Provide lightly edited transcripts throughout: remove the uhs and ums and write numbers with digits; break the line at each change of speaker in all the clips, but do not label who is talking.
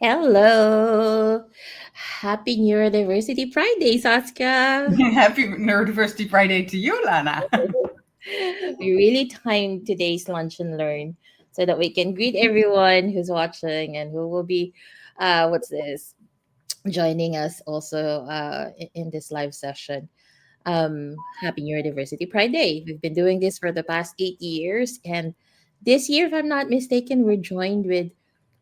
Hello. Happy Neurodiversity Friday, Saskia.
Happy Neurodiversity Friday to you, Lana.
We really timed today's lunch and learn so that we can greet everyone who's watching and who will be, what's this, joining us also in this live session. Happy Neurodiversity Friday. We've been doing this for the past 8 years. And this year, if I'm not mistaken, we're joined with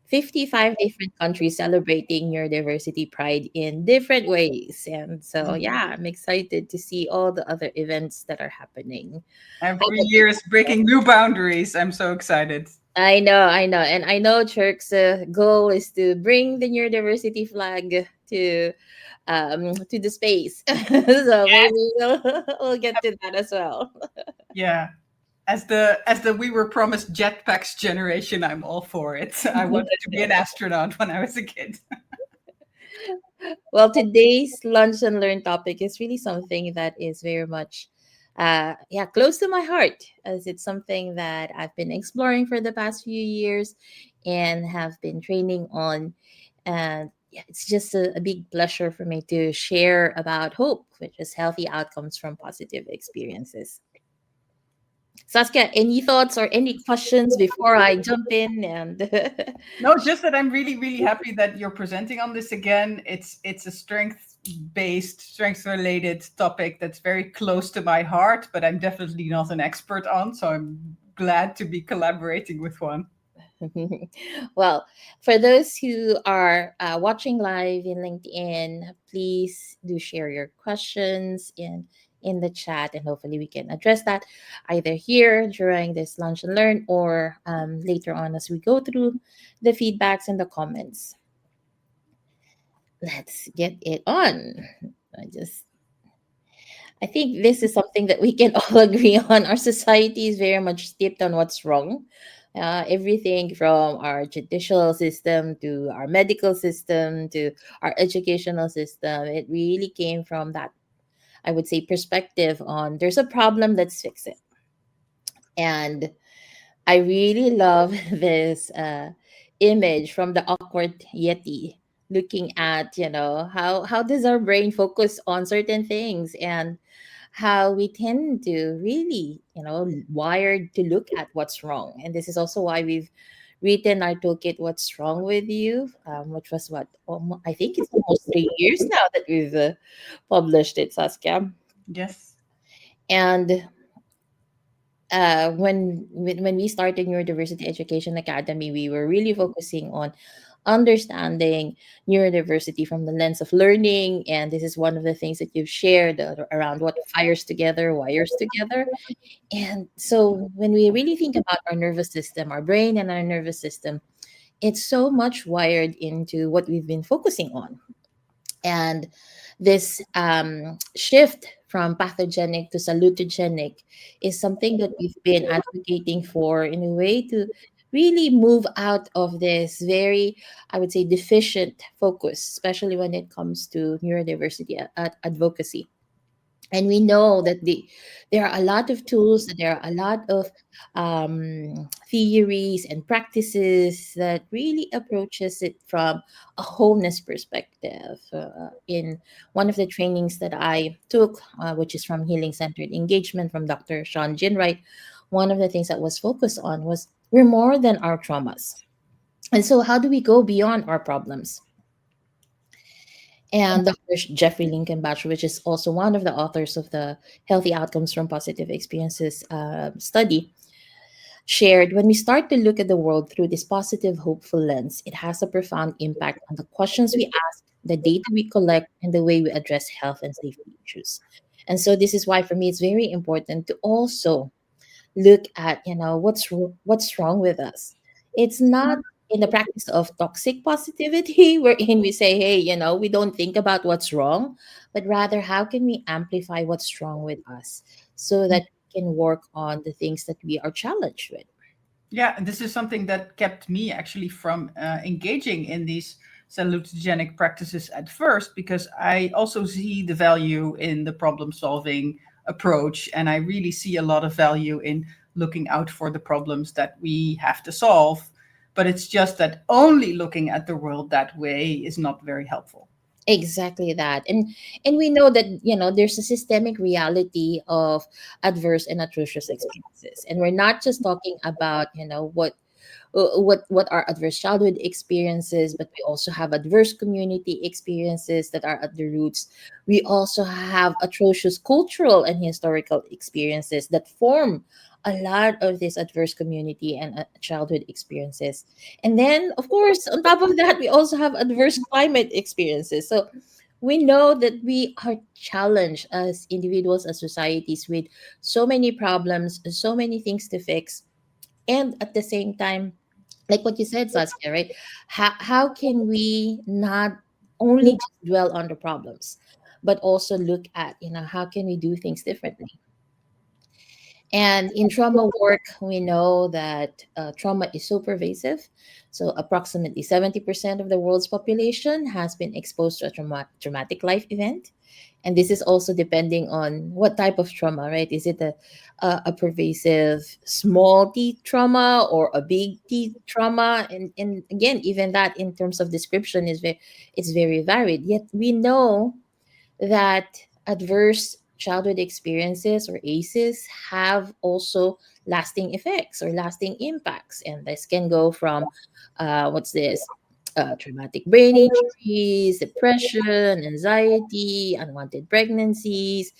55 different countries celebrating neurodiversity pride in different ways. And so, yeah, I'm excited to see all the other events that are happening. How
Every
about you?
year is breaking new boundaries. I'm so excited.
I know. And I know Turk's goal is to bring the neurodiversity flag to the space. So maybe we'll get to that as well.
Yeah. As the we were promised jetpacks generation, I'm all for it. I wanted to be an astronaut when I was a kid.
Well, today's lunch and learn topic is really something that is very much, close to my heart, as it's something that I've been exploring for the past few years and have been training on. And yeah, it's just a big pleasure for me to share about hope, which is healthy outcomes from positive experiences. Saskia, any thoughts or any questions before I jump in? And
No, just that I'm really, really happy that you're presenting on this again. It's a strength-based, strength-related topic that's very close to my heart, but I'm definitely not an expert on, so I'm glad to be collaborating with one.
Well, for those who are watching live in LinkedIn, please do share your questions in the chat, and hopefully we can address that either here during this lunch and learn or later on as we go through the feedbacks and the comments. Let's get it on. I just I think this is something that we can all agree on. Our society is very much steeped on what's wrong. Everything from our judicial system to our medical system to our educational system, it really came from that, I would say, perspective on there's a problem, let's fix it. And I really love this image from the awkward Yeti looking at, how does our brain focus on certain things and how we tend to really, wired to look at what's wrong. And this is also why we've written our toolkit, What's Wrong with You, which was what, I think it's almost 3 years now that we've published it, Saskia.
Yes.
And when we started Neurodiversity Education Academy, we were really focusing on understanding neurodiversity from the lens of learning. And this is one of the things that you've shared around what fires together, wires together. And so when we really think about our nervous system, our brain and our nervous system, it's so much wired into what we've been focusing on. And this shift from pathogenic to salutogenic is something that we've been advocating for in a way to really move out of this very, I would say, deficient focus, especially when it comes to neurodiversity advocacy. And we know that there are a lot of tools, there are a lot of theories and practices that really approaches it from a wholeness perspective. In one of the trainings that I took, which is from Healing Centered Engagement from Dr. Sean Jinwright, one of the things that was focused on was we're more than our traumas. And so how do we go beyond our problems? And Dr. Jeffrey Lincoln Batch, which is also one of the authors of the Healthy Outcomes from Positive Experiences study, shared when we start to look at the world through this positive, hopeful lens, it has a profound impact on the questions we ask, the data we collect, and the way we address health and safety issues. And so, this is why for me it's very important to also look at what's wrong with us. It's not in the practice of toxic positivity wherein we say, hey, we don't think about what's wrong, but rather how can we amplify what's wrong with us so that we can work on the things that we are challenged with.
Yeah, and this is something that kept me actually from engaging in these salutogenic practices at first, because I also see the value in the problem solving approach. And I really see a lot of value in looking out for the problems that we have to solve. But it's just that only looking at the world that way is not very helpful.
Exactly that. And we know that, there's a systemic reality of adverse and atrocious experiences. And we're not just talking about, what are adverse childhood experiences, but we also have adverse community experiences that are at the roots. We also have atrocious cultural and historical experiences that form a lot of these adverse community and childhood experiences. And then, of course, on top of that, we also have adverse climate experiences. So we know that we are challenged as individuals, as societies, with so many problems, so many things to fix. And at the same time, like what you said, Saskia, right? How can we not only just dwell on the problems, but also look at, how can we do things differently? And in trauma work, we know that trauma is so pervasive. So, approximately 70% of the world's population has been exposed to a traumatic life event. And this is also depending on what type of trauma, right? Is it a pervasive small T trauma or a big T trauma? And again, even that in terms of description it's very varied. Yet we know that adverse childhood experiences or ACEs have also lasting effects or lasting impacts. And this can go from what's this? Traumatic brain injuries, depression, anxiety, unwanted pregnancies,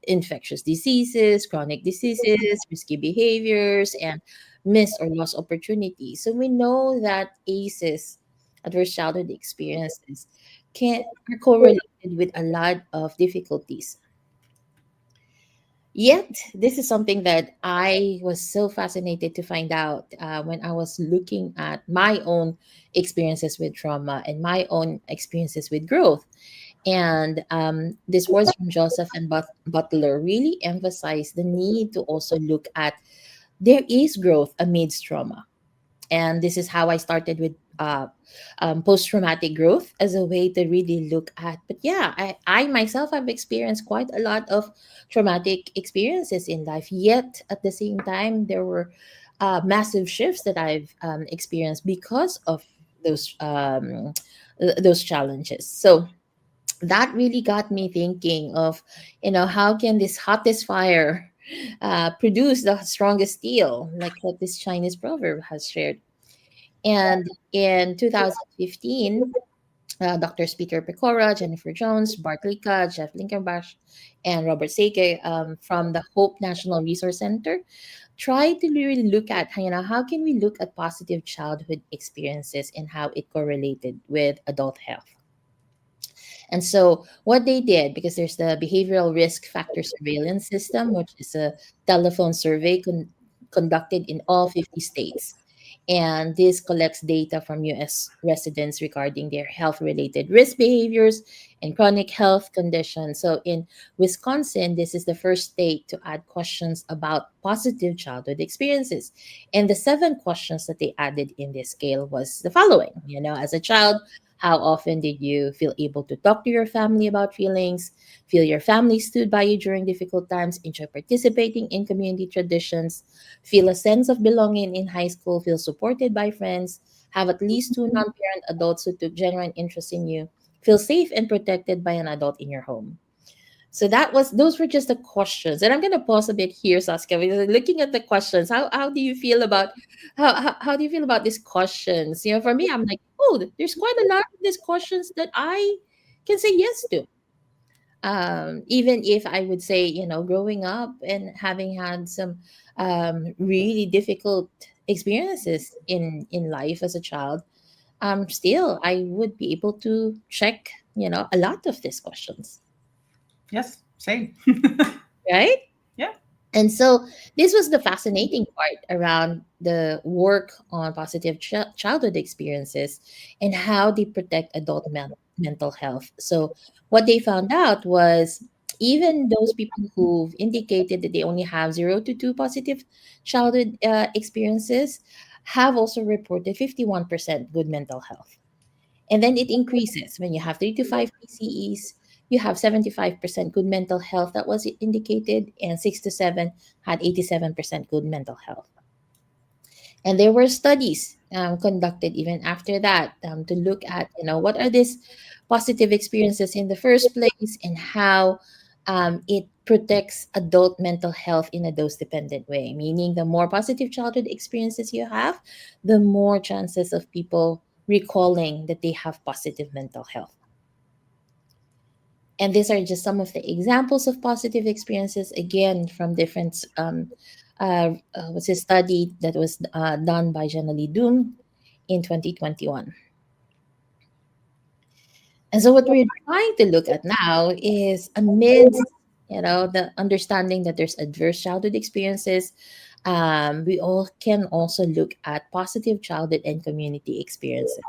infectious diseases, chronic diseases, risky behaviors, and missed or lost opportunities. So we know that ACEs, adverse childhood experiences, can are correlated with a lot of difficulties. Yet, this is something that I was so fascinated to find out when I was looking at my own experiences with trauma and my own experiences with growth. And this words from Joseph and Butler really emphasize the need to also look at there is growth amidst trauma. And this is how I started with post-traumatic growth as a way to really look at. But yeah, I myself have experienced quite a lot of traumatic experiences in life. Yet at the same time, there were massive shifts that I've experienced because of those those challenges. So that really got me thinking of, how can this hottest fire produce the strongest steel, like what this Chinese proverb has shared. And in 2015, Doctors Peter Pecora, Jennifer Jones, Bart Lika, Jeff Linkenbach, and Robert Sage from the Hope National Resource Center tried to really look at, how can we look at positive childhood experiences and how it correlated with adult health. And so what they did, because there's the behavioral risk factor surveillance system, which is a telephone survey conducted in all 50 states. And this collects data from US residents regarding their health related risk behaviors and chronic health conditions. So in Wisconsin, this is the first state to add questions about positive childhood experiences. And the 7 questions that they added in this scale was the following. As a child, how often did you feel able to talk to your family about feelings? Feel your family stood by you during difficult times? Enjoy participating in community traditions? Feel a sense of belonging in high school? Feel supported by friends? Have at least 2 non-parent adults who took genuine interest in you? Feel safe and protected by an adult in your home? So those were just the questions. And I'm gonna pause a bit here, Saskia, because looking at the questions, how do you feel about how do you feel about these questions? For me, I'm like, oh, there's quite a lot of these questions that I can say yes to. Even if I would say, growing up and having had some really difficult experiences in life as a child, still I would be able to check, a lot of these questions,
Yes, same.
right?
Yeah.
And so this was the fascinating part around the work on positive childhood experiences and how they protect adult mental health. So what they found out was even those people who've indicated that they only have 0 to 2 positive childhood experiences have also reported 51% good mental health. And then it increases when you have 3 to 5 PCEs, you have 75% good mental health that was indicated, and 6 to 7 had 87% good mental health. And there were studies conducted even after that, to look at, what are these positive experiences in the first place, and how it protects adult mental health in a dose dependent way. Meaning, the more positive childhood experiences you have, the more chances of people recalling that they have positive mental health. And these are just some of the examples of positive experiences, again, from different was a study that was done by Janali Doom in 2021. And so what we're trying to look at now is, amidst, the understanding that there's adverse childhood experiences, we all can also look at positive childhood and community experiences,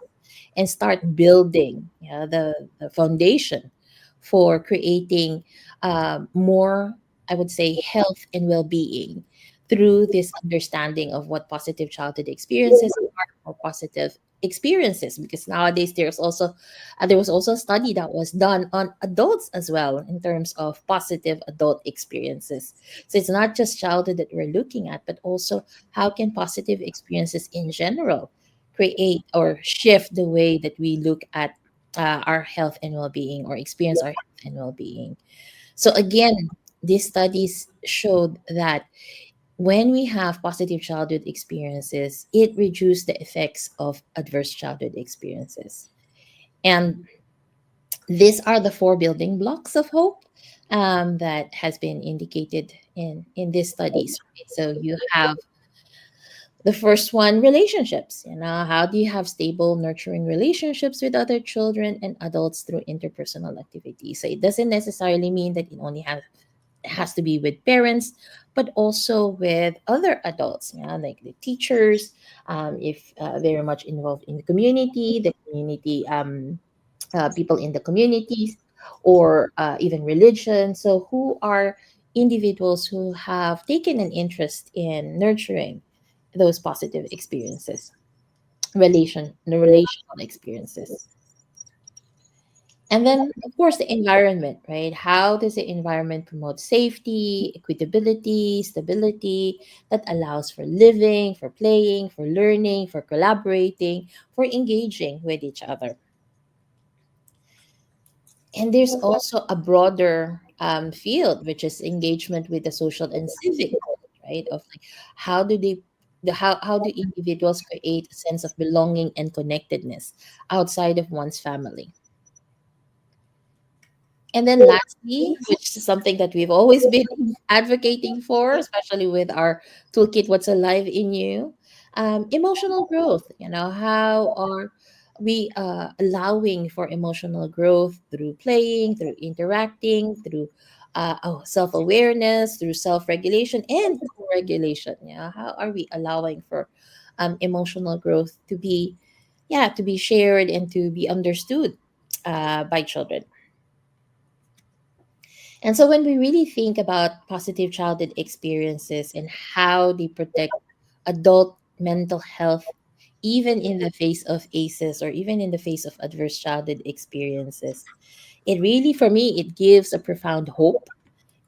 and start building, the foundation for creating more, I would say, health and well-being through this understanding of what positive childhood experiences are, or positive experiences. Because nowadays there was also a study that was done on adults as well, in terms of positive adult experiences. So it's not just childhood that we're looking at, but also how can positive experiences in general create or shift the way that we look at our health and well-being, or experience our health and well-being. So again, these studies showed that when we have positive childhood experiences, it reduces the effects of adverse childhood experiences. And these are the four building blocks of hope that has been indicated in these studies. Right? So you have the first one, relationships. How do you have stable, nurturing relationships with other children and adults through interpersonal activities? So it doesn't necessarily mean that it has to be with parents, but also with other adults, like the teachers, if very much involved in the community, people in the communities, or even religion. So, who are individuals who have taken an interest in nurturing those positive experiences, the relational experiences. And then, of course, the environment, right? How does the environment promote safety, equitability, stability that allows for living, for playing, for learning, for collaborating, for engaging with each other? And there's also a broader field, which is engagement with the social and civic world, right? Of like, how do they, how do individuals create a sense of belonging and connectedness outside of one's family? And then lastly, which is something that we've always been advocating for, especially with our toolkit, What's Alive in You, emotional growth. How are we allowing for emotional growth through playing, through interacting, through self awareness, through self regulation and co regulation? How are we allowing for emotional growth to be, to be shared and to be understood by children? And so when we really think about positive childhood experiences and how they protect adult mental health, even in the face of ACEs, or even in the face of adverse childhood experiences, it really, for me, it gives a profound hope,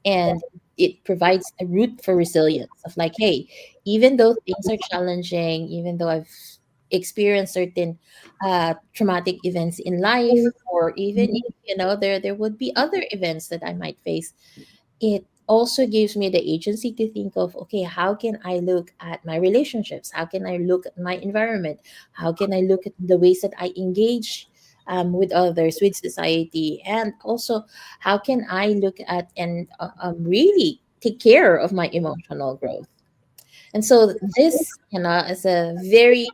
and it provides a root for resilience of like, hey, even though things are challenging, even though I've experienced certain traumatic events in life, or even if, there would be other events that I might face, it also gives me the agency to think of, okay, how can I look at my relationships? How can I look at my environment? How can I look at the ways that I engage with others, with society? And also, how can I look at and really take care of my emotional growth? And so this, is a very,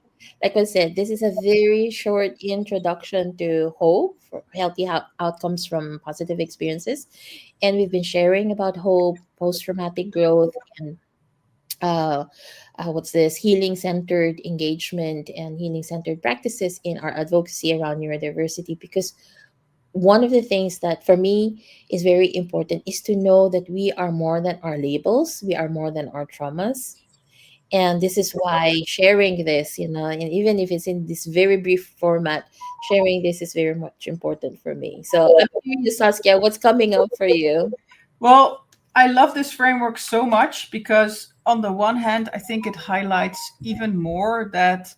like I said, this is a very short introduction to hope for healthy outcomes from positive experiences. And we've been sharing about hope, post-traumatic growth, and uh, what's this, healing centered engagement and healing centered practices in our advocacy around neurodiversity. Because one of the things that for me is very important is to know that we are more than our labels, we are more than our traumas. And this is why sharing this, and even if it's in this very brief format, sharing this is very much important for me. So I'm curious, Saskia, what's coming up for you?
Well, I love this framework so much because, on the one hand, I think it highlights even more that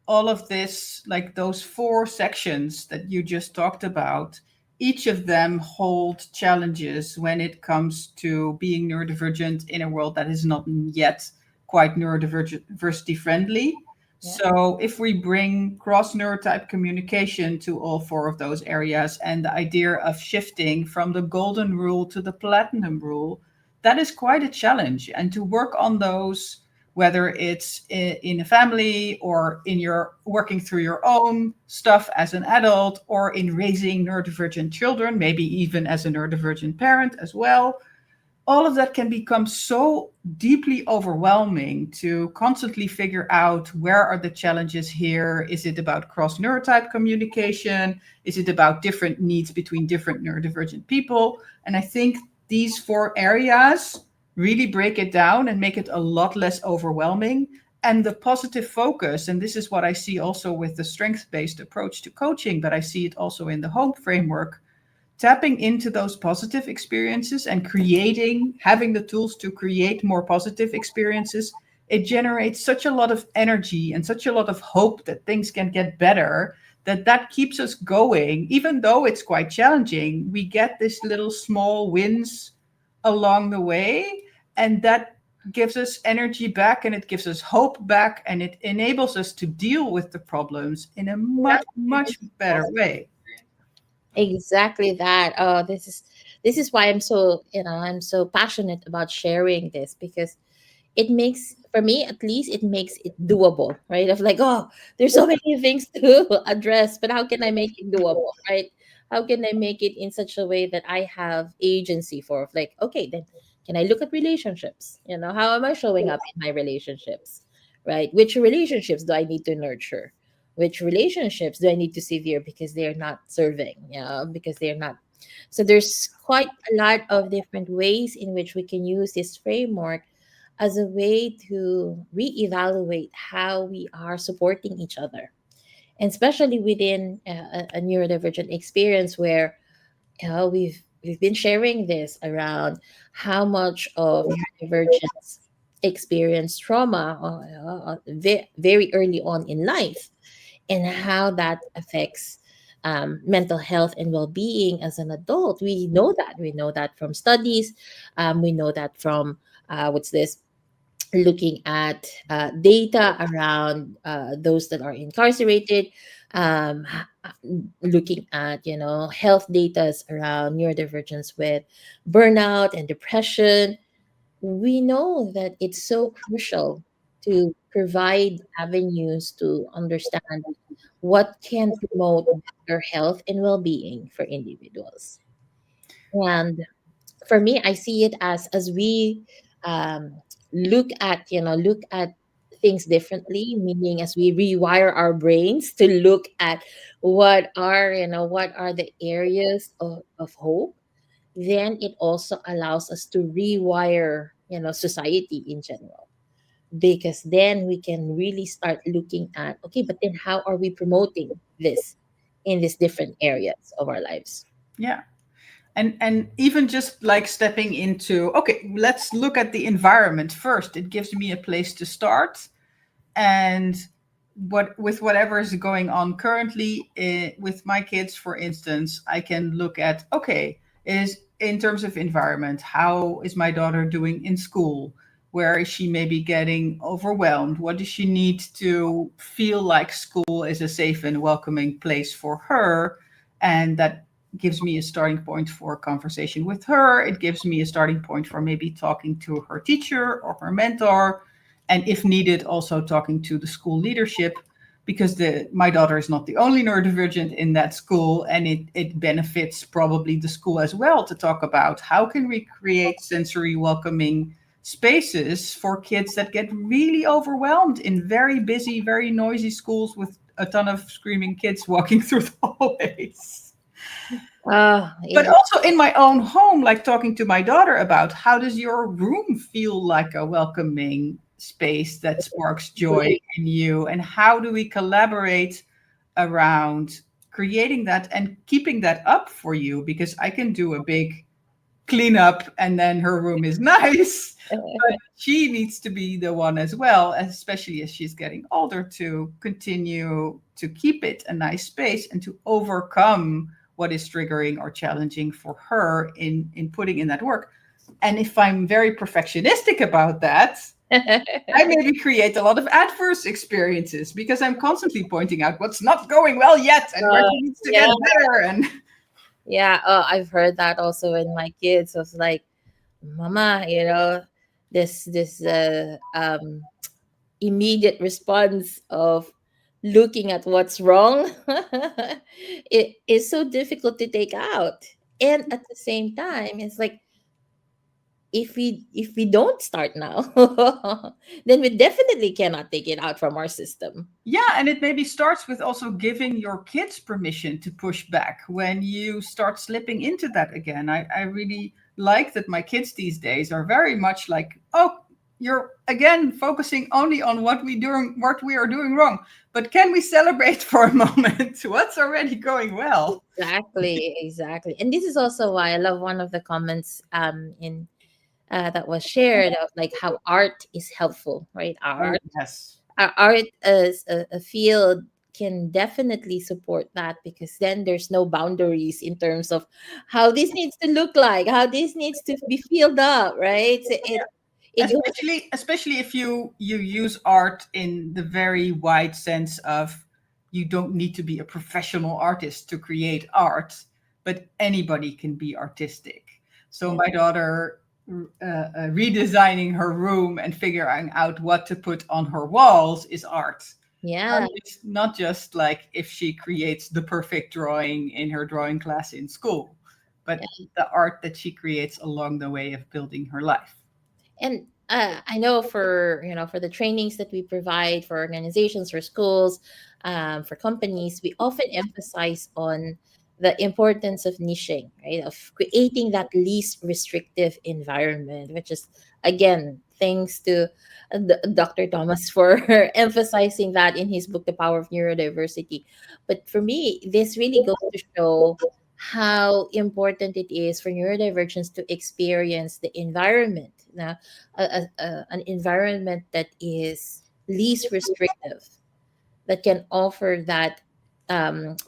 all of this, like those four sections that you just talked about, each of them hold challenges when it comes to being neurodivergent in a world that is not yet quite neurodiversity friendly.
Yeah.
So, if we bring cross neurotype communication to all four of those areas and the idea of shifting from the golden rule to the platinum rule, that is quite a challenge. And to work on those, whether it's in a family or in your working through your own stuff as an adult or in raising neurodivergent children, maybe even as a neurodivergent parent as well, all of that can become so deeply overwhelming to constantly figure out where are the challenges here. Is it about cross neurotype communication? Is it about different needs between different neurodivergent people? And I think these four areas really break it down and make it a lot less overwhelming. And the positive focus, and this is what I see also with the strength based approach to coaching, but I see it also in the home framework, tapping into those positive experiences and creating, having the tools to create more positive experiences, it generates such a lot of energy and such a lot of hope that things can get better, that that keeps us going. Even though it's quite challenging, we get this little small wins along the way, and that gives us energy back and it gives us hope back and it enables us to deal with the problems in a much much better way.
Exactly that. Oh, this is why I'm so passionate about sharing this, because it makes, for me at least, it makes it doable, right? Of like, oh, there's so many things to address, but how can I make it doable, right? How can I make it in such a way that I have agency for, of like, okay, then can I look at relationships? How am I showing up in my relationships, right? Which relationships do I need to nurture? Which relationships do I need to sever because they're not serving, because they're not. So there's quite a lot of different ways in which we can use this framework as a way to reevaluate how we are supporting each other, and especially within a neurodivergent experience where we've been sharing this around how much of neurodivergence experience trauma very early on in life, and how that affects mental health and well-being as an adult. We know that from studies. We know that from what's this looking at data around those that are incarcerated, looking at health data around neurodivergence with burnout and depression. We know that it's so crucial to provide avenues to understand what can promote better health and well-being for individuals. And for me, I see it as we um, look at things differently, meaning as we rewire our brains to look at what are the areas of hope, then it also allows us to rewire society in general, because then we can really start looking at, okay, but then how are we promoting this in these different areas of our lives.
Yeah. And even just like stepping into, okay, let's look at the environment first. It gives me a place to start. And what with whatever is going on currently, with my kids, for instance, I can look at, okay, is in terms of environment, how is my daughter doing in school? Where is she maybe getting overwhelmed? What does she need to feel like school is a safe and welcoming place for her? And that gives me a starting point for a conversation with her. It gives me a starting point for maybe talking to her teacher or her mentor, and if needed, also talking to the school leadership, because my daughter is not the only neurodivergent in that school, and it benefits probably the school as well to talk about how can we create sensory welcoming spaces for kids that get really overwhelmed in very busy, very noisy schools with a ton of screaming kids walking through the hallways. But
Yeah.
also in my own home, like talking to my daughter about, how does your room feel like a welcoming space that sparks joy in you, and how do we collaborate around creating that and keeping that up for you, because I can do a big clean up and then her room is nice. But she needs to be the one as well, especially as she's getting older, to continue to keep it a nice space and to overcome what is triggering or challenging for her in putting in that work. And if I'm very perfectionistic about that, I maybe create a lot of adverse experiences because I'm constantly pointing out what's not going well yet and where
Uh,
she needs to
yeah,
get better. And
yeah. I've heard that also in my kids. I was like, Mama, this immediate response of looking at what's wrong, it is so difficult to take out. And at the same time, it's like if we don't start now, then we definitely cannot take it out from our system.
yeah, and it maybe starts with also giving your kids permission to push back when you start slipping into that again. I really like that my kids these days are very much like, oh, you're again focusing only on what we are doing wrong. But can we celebrate for a moment what's already going well?
Exactly, exactly. And this is also why I love one of the comments in that was shared of like how art is helpful, right?
Oh, yes.
Our art as a field can definitely support that, because then there's no boundaries in terms of how this needs to look like, how this needs to be filled up, right? So it goes.
Especially if you use art in the very wide sense of you don't need to be a professional artist to create art, but anybody can be artistic. So my daughter redesigning her room and figuring out what to put on her walls is art.
Yeah.
Not just like if she creates the perfect drawing in her drawing class in school, but the art that she creates along the way of building her life.
And I know for for the trainings that we provide for organizations, for schools, for companies, we often emphasize on the importance of niching, right? Of creating that least restrictive environment, which is again thanks to Dr. Thomas for emphasizing that in his book, The Power of Neurodiversity. But for me, this really goes to show how important it is for neurodivergents to experience the environment, an environment that is least restrictive, that can offer that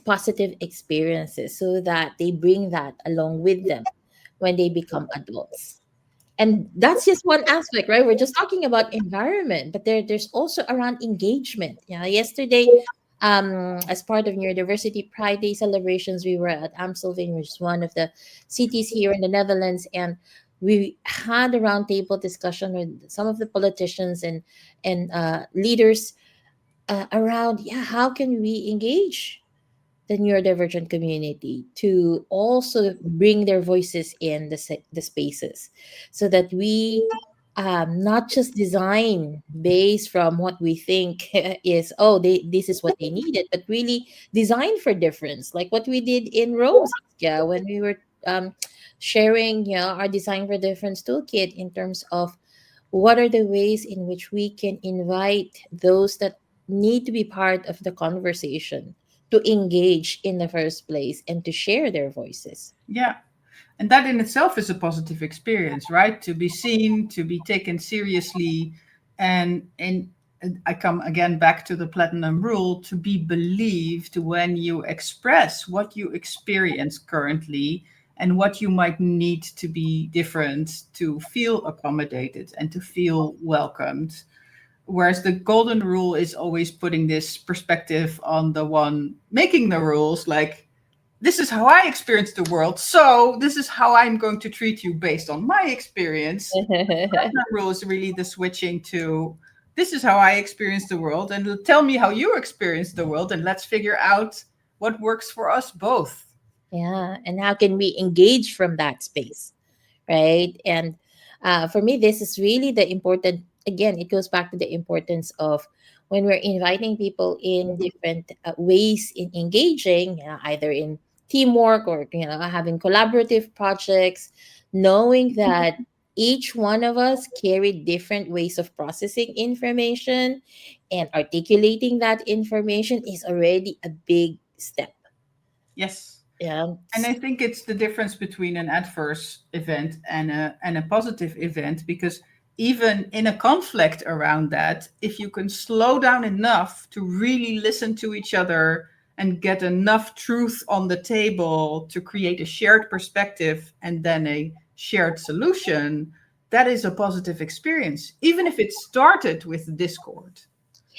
positive experiences, so that they bring that along with them when they become adults. And that's just one aspect, right? We're just talking about environment, but there's also around engagement. Yeah, yesterday, as part of Neurodiversity Pride Day celebrations, we were at Amstelveen, which is one of the cities here in the Netherlands, and we had a roundtable discussion with some of the politicians and leaders around, yeah, how can we engage the neurodivergent community to also bring their voices in the spaces, so that we not just design based from what we think is, oh, this is what they needed, but really design for difference, like what we did in Rose, yeah, when we were sharing, our design for difference toolkit in terms of what are the ways in which we can invite those that need to be part of the conversation to engage in the first place and to share their voices.
Yeah. And that in itself is a positive experience, right? To be seen, to be taken seriously, and I come again back to the platinum rule, to be believed when you express what you experience currently and what you might need to be different to feel accommodated and to feel welcomed. Whereas the golden rule is always putting this perspective on the one making the rules, like, this is how I experience the world, so this is how I'm going to treat you based on my experience. That rule is really the switching to, this is how I experience the world, and tell me how you experience the world, and let's figure out what works for us both.
Yeah, and how can we engage from that space, right? And for me, this is really the important. Again, it goes back to the importance of when we're inviting people in different ways in engaging, either in teamwork or having collaborative projects, knowing that each one of us carry different ways of processing information, and articulating that information is already a big step.
Yes.
Yeah.
And I think it's the difference between an adverse event and a positive event, because even in a conflict around that, if you can slow down enough to really listen to each other and get enough truth on the table to create a shared perspective and then a shared solution, that is a positive experience, even if it started with discord.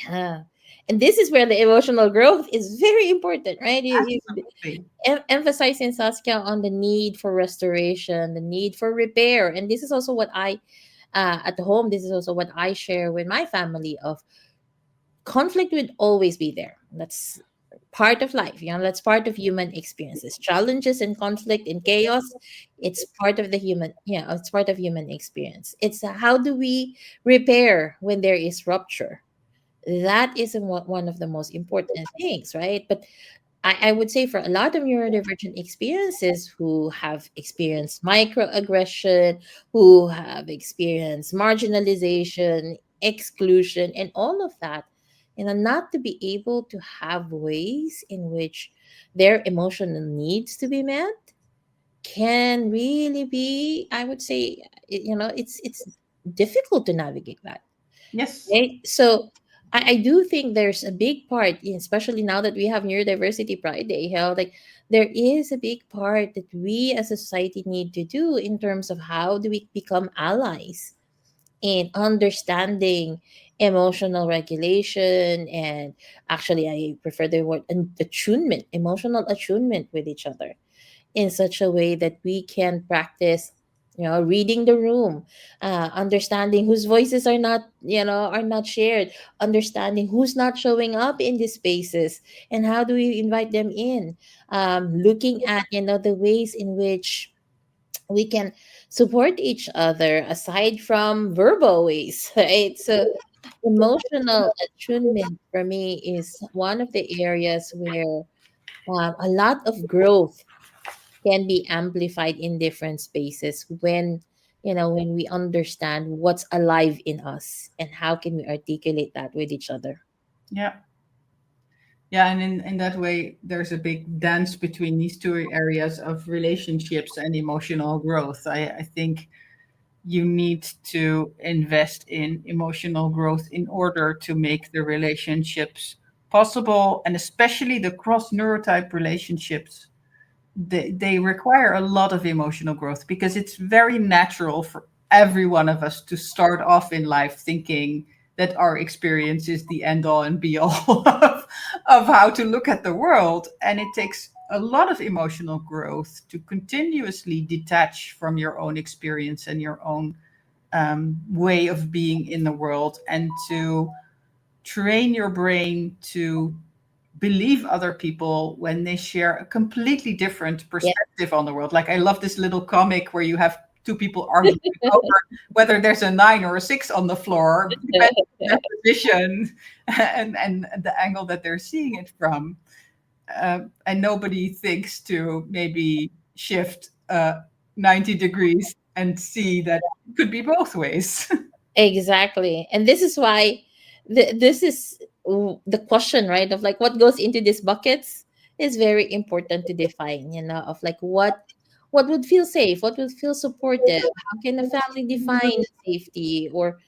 Yeah. And this is where the emotional growth is very important, right? You
Absolutely.
emphasizing, Saskia, on the need for restoration, the need for repair. And this is also what I, at home, this is also what I share with my family of conflict would always be there. That's part of life. That's part of human experiences. Challenges and conflict and chaos, it's part of the human, it's part of human experience. It's how do we repair when there is rupture? That is one of the most important things, right? But I would say for a lot of neurodivergent experiences who have experienced microaggression, who have experienced marginalization, exclusion, and all of that, not to be able to have ways in which their emotional needs to be met can really be, I would say, it's difficult to navigate that.
Yes.
Right. So I do think there's a big part, especially now that we have Neurodiversity Friday, how like there is a big part that we as a society need to do in terms of how do we become allies in understanding emotional regulation, and actually I prefer the word attunement, emotional attunement with each other in such a way that we can practice, reading the room, understanding whose voices are not shared, understanding who's not showing up in these spaces, and how do we invite them in, looking at the ways in which we can support each other aside from verbal ways. Right? So emotional attunement for me is one of the areas where a lot of growth can be amplified in different spaces when we understand what's alive in us and how can we articulate that with each other.
Yeah. Yeah, and in that way, there's a big dance between these two areas of relationships and emotional growth. I think you need to invest in emotional growth in order to make the relationships possible, and especially the cross neurotype relationships. They require a lot of emotional growth, because it's very natural for every one of us to start off in life thinking that our experience is the end all and be all of how to look at the world. And it takes a lot of emotional growth to continuously detach from your own experience and your own way of being in the world, and to train your brain to believe other people when they share a completely different
Yeah.
perspective on the world. Like, I love this little comic where you have two people arguing over whether there's a 9 or a 6 on the floor, depending on their position and the angle that they're seeing it from. And nobody thinks to maybe shift 90 degrees and see that it could be both ways.
Exactly. And this is why this is the question, right? Of like what goes into these buckets is very important to define, of like what would feel safe, what would feel supportive, how can a family define safety, or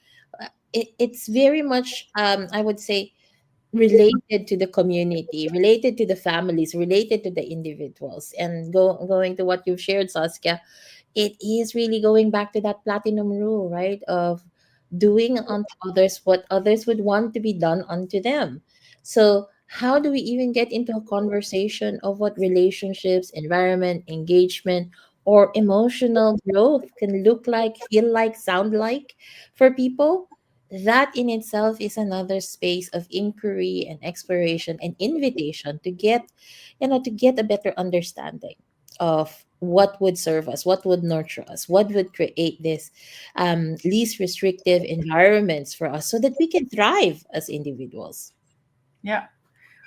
it's very much, I would say, related to the community, related to the families, related to the individuals. And going to what you've shared, Saskia, it is really going back to that platinum rule, right? Of doing unto others what others would want to be done unto them. So, how do we even get into a conversation of what relationships, environment, engagement, or emotional growth can look like, feel like, sound like for people? That in itself is another space of inquiry and exploration and invitation to get a better understanding of what would serve us, what would nurture us, what would create this least restrictive environments for us so that we can thrive as individuals.
Yeah.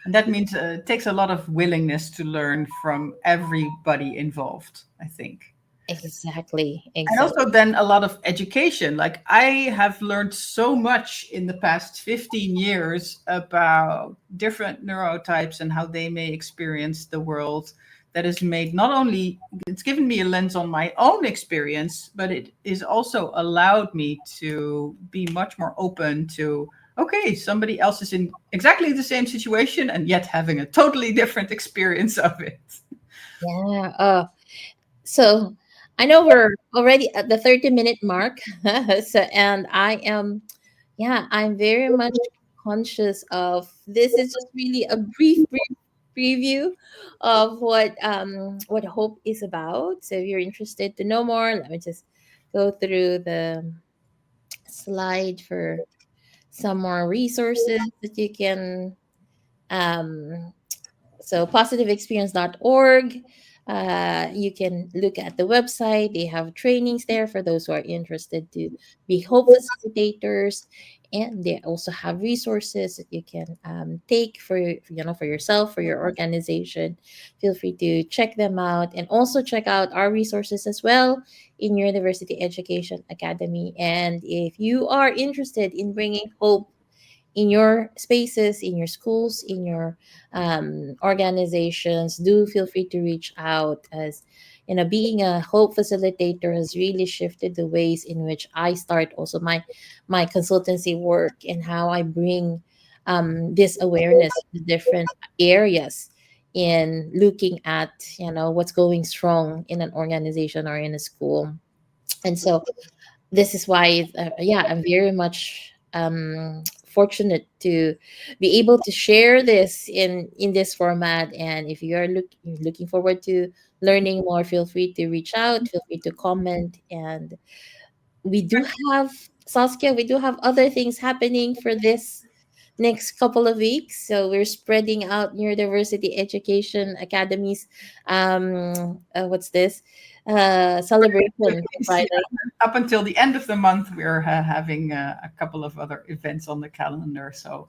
And that means it takes a lot of willingness to learn from everybody involved, I think.
Exactly,
And
exactly.
also then a lot of education. Like, I have learned so much in the past 15 years about different neurotypes and how they may experience the world, that has made not only it's given me a lens on my own experience, but it is also allowed me to be much more open to, okay, somebody else is in exactly the same situation and yet having a totally different experience of it.
Yeah. So I know we're already at the 30-minute mark. So, and I am, yeah, I'm very much conscious of this is just really a brief preview of what hope is about. So if you're interested to know more, let me just go through the slide for some more resources that you can um, so positiveexperience.org. You can look at the website. They have trainings there for those who are interested to be hope facilitators, and they also have resources that you can take for for yourself, for your organization. Feel free to check them out, and also check out our resources as well in Neurodiversity Education Academy. And if you are interested in bringing hope in your spaces, in your schools, in your organizations, do feel free to reach out. As being a hope facilitator has really shifted the ways in which I start also my consultancy work, and how I bring this awareness to different areas in looking at what's going strong in an organization or in a school. And so this is why yeah, I'm very much fortunate to be able to share this in this format. And if you are looking forward to learning more, feel free to reach out, feel free to comment. And we do have, Saskia, we do have other things happening for this next couple of weeks. So we're spreading out neurodiversity education academies what's this celebration for
Yeah.
Friday.
Up until the end of the month, we're having a couple of other events on the calendar. So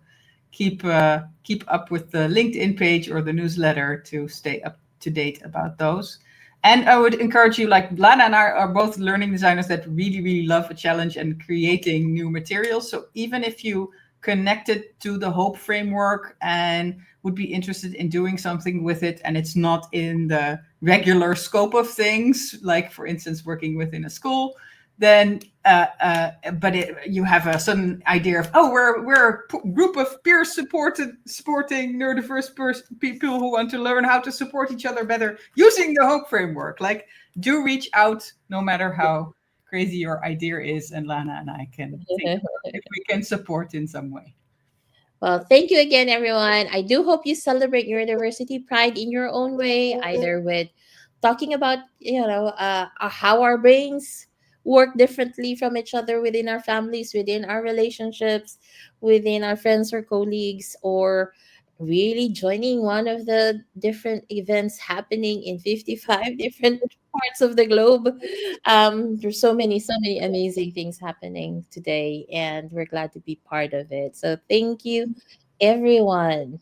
keep up with the LinkedIn page or the newsletter to stay up to date about those. And I would encourage you, like Lana and I are both learning designers that really, really love a challenge and creating new materials. So even if you connected to the Hope framework and would be interested in doing something with it, and it's not in the regular scope of things, like for instance, working within a school, then but you have a sudden idea of, oh, we're a group of peer supporting neurodiverse people who want to learn how to support each other better using the Hope framework. Like, do reach out, no matter how crazy your idea is, and Lana and I can think if we can support in some way.
Well, thank you again, everyone. I do hope you celebrate your diversity pride in your own way, either with talking about, how our brains work differently from each other within our families, within our relationships, within our friends or colleagues, or really joining one of the different events happening in 55 different parts of the globe. There's so many amazing things happening today, and we're glad to be part of it. So thank you, everyone.